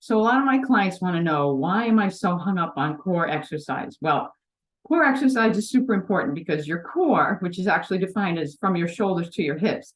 So a lot of my clients want to know, why am I so hung up on core exercise? Well, core exercise is super important because your core, which is actually defined as from your shoulders to your hips,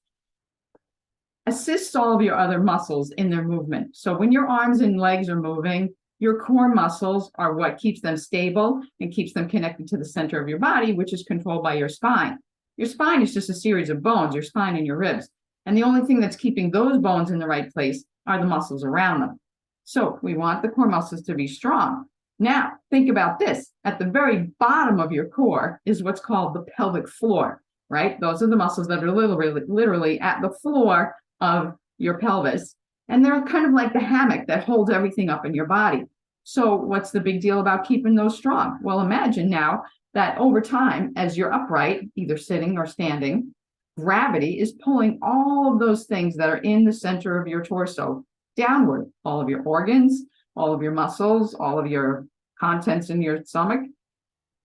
assists all of your other muscles in their movement. So when your arms and legs are moving, your core muscles are what keeps them stable and keeps them connected to the center of your body, which is controlled by your spine. Your spine is just a series of bones, your spine and your ribs. And the only thing that's keeping those bones in the right place are the muscles around them. So we want the core muscles to be strong. Now, think about this. At the very bottom of your core is what's called the pelvic floor, right? Those are the muscles that are literally at the floor of your pelvis. And they're kind of like the hammock that holds everything up in your body. So what's the big deal about keeping those strong? Well, imagine now that over time, as you're upright, either sitting or standing, gravity is pulling all of those things that are in the center of your torso downward, all of your organs, all of your muscles, all of your contents in your stomach.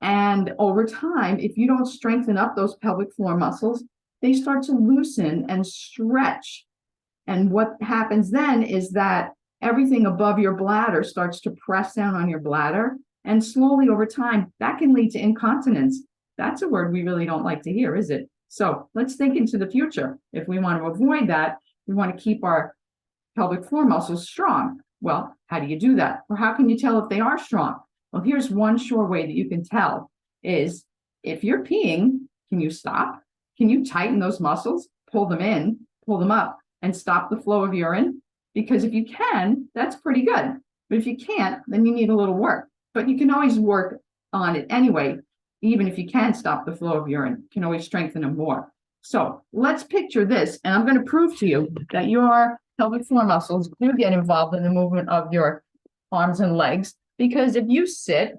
And over time, if you don't strengthen up those pelvic floor muscles, they start to loosen and stretch. And what happens then is that everything above your bladder starts to press down on your bladder. And slowly over time, that can lead to incontinence. That's a word we really don't like to hear, is it? So let's think into the future. If we want to avoid that, we want to keep our pelvic floor muscles strong. Well, how do you do that? Or how can you tell if they are strong? Well, here's one sure way that you can tell is if you're peeing, can you stop? Can you tighten those muscles, pull them in, pull them up, and stop the flow of urine? Because if you can, that's pretty good. But if you can't, then you need a little work. But you can always work on it anyway. Even if you can stop the flow of urine, you can always strengthen them more. So let's picture this, and I'm going to prove to you that your pelvic floor muscles do get involved in the movement of your arms and legs. Because if you sit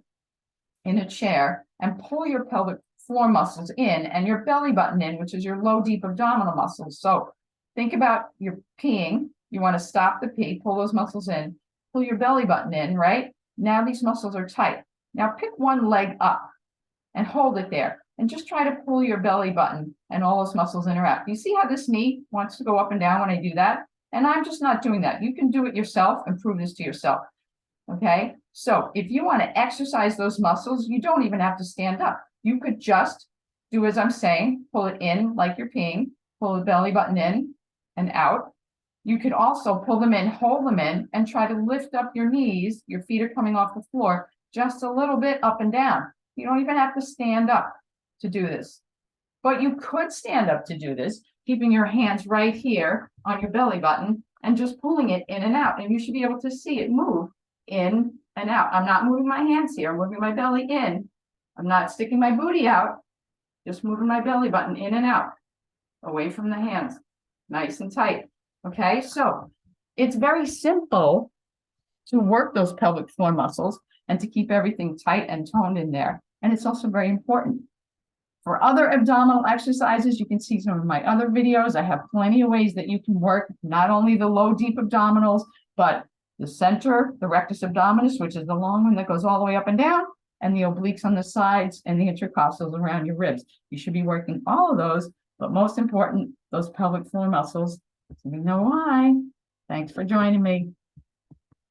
in a chair and pull your pelvic floor muscles in and your belly button in, which is your low, deep abdominal muscles. So think about you're peeing. You want to stop the pee, pull those muscles in, pull your belly button in, right? Now these muscles are tight. Now pick one leg up and hold it there. And just try to pull your belly button and all those muscles interact. You see how this knee wants to go up and down when I do that? And I'm just not doing that. You can do it yourself and prove this to yourself. Okay? So if you want to exercise those muscles, you don't even have to stand up. You could just do as I'm saying, pull it in like you're peeing, pull the belly button in and out. You could also pull them in, hold them in, and try to lift up your knees. Your feet are coming off the floor just a little bit up and down. You don't even have to stand up to do this. But you could stand up to do this, keeping your hands right here on your belly button and just pulling it in and out. And you should be able to see it move in and out. I'm not moving my hands here. I'm moving my belly in. I'm not sticking my booty out. Just moving my belly button in and out, away from the hands, nice and tight. Okay, so it's very simple to work those pelvic floor muscles and to keep everything tight and toned in there. And it's also very important. For other abdominal exercises, you can see some of my other videos. I have plenty of ways that you can work not only the low, deep abdominals, but the center, the rectus abdominis, which is the long one that goes all the way up and down, and the obliques on the sides and the intercostals around your ribs. You should be working all of those, but most important, those pelvic floor muscles. So we know why. Thanks for joining me.